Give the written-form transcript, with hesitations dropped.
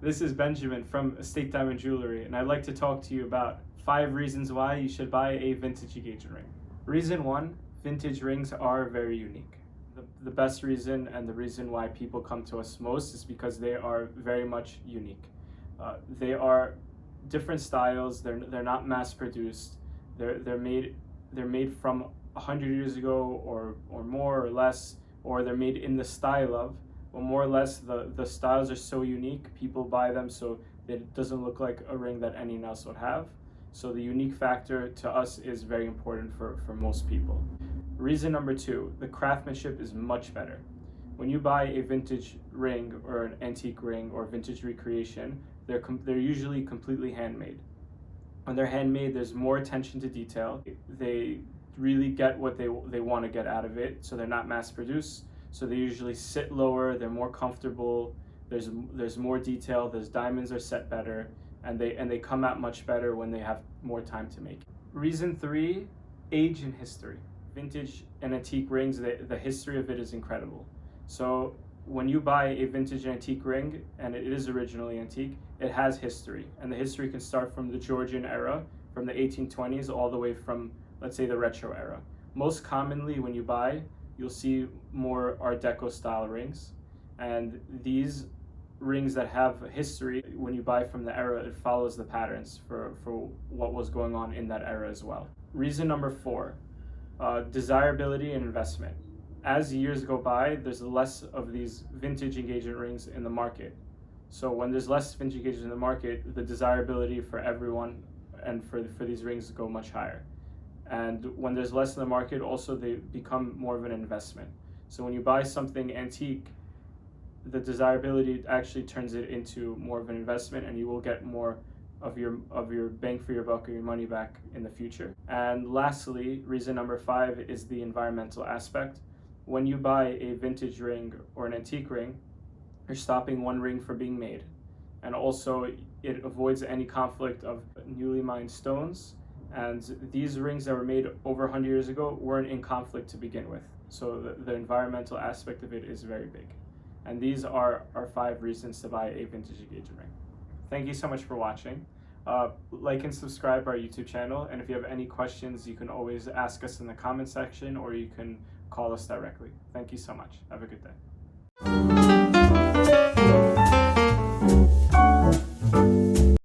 This is Benjamin from Estate Diamond Jewelry, and I'd like to talk to you about 5 reasons why you should buy a vintage engagement ring. Reason 1, vintage rings are very unique. The best reason and the reason why people come to us most is because they are very much unique. They are different styles. They're not mass produced. They're made from 100 years ago or more or less, or they're made in the style of. But more or less, the styles are so unique, people buy them so it doesn't look like a ring that anyone else would have. So the unique factor to us is very important for most people. Reason number 2, the craftsmanship is much better. When you buy a vintage ring or an antique ring or vintage recreation, they're usually completely handmade. When they're handmade, there's more attention to detail. They really get what they want to get out of it, so they're not mass produced. So they usually sit lower, they're more comfortable, there's more detail, those diamonds are set better, and they come out much better when they have more time to make. Reason 3, age and history. Vintage and antique rings, the history of it is incredible. So when you buy a vintage antique ring, and it is originally antique, it has history. And the history can start from the Georgian era, from the 1820s, all the way from, let's say, the retro era. Most commonly when you buy, you'll see more Art Deco style rings. And these rings that have history, when you buy from the era, it follows the patterns for what was going on in that era as well. Reason number 4, desirability and investment. As years go by, there's less of these vintage engagement rings in the market. So when there's less vintage engagement in the market, the desirability for everyone and for these rings go much higher. And when there's less in the market, also they become more of an investment. So when you buy something antique, the desirability actually turns it into more of an investment, and you will get more of your bang for your buck or your money back in the future. And lastly, reason number 5 is the environmental aspect. When you buy a vintage ring or an antique ring, you're stopping one ring from being made. And also it avoids any conflict of newly mined stones. And these rings that were made over 100 years ago weren't in conflict to begin with. So the environmental aspect of it is very big. And these are our 5 reasons to buy a vintage engagement ring. Thank you so much for watching. Like and subscribe our YouTube channel. And if you have any questions, you can always ask us in the comment section, or you can call us directly. Thank you so much. Have a good day.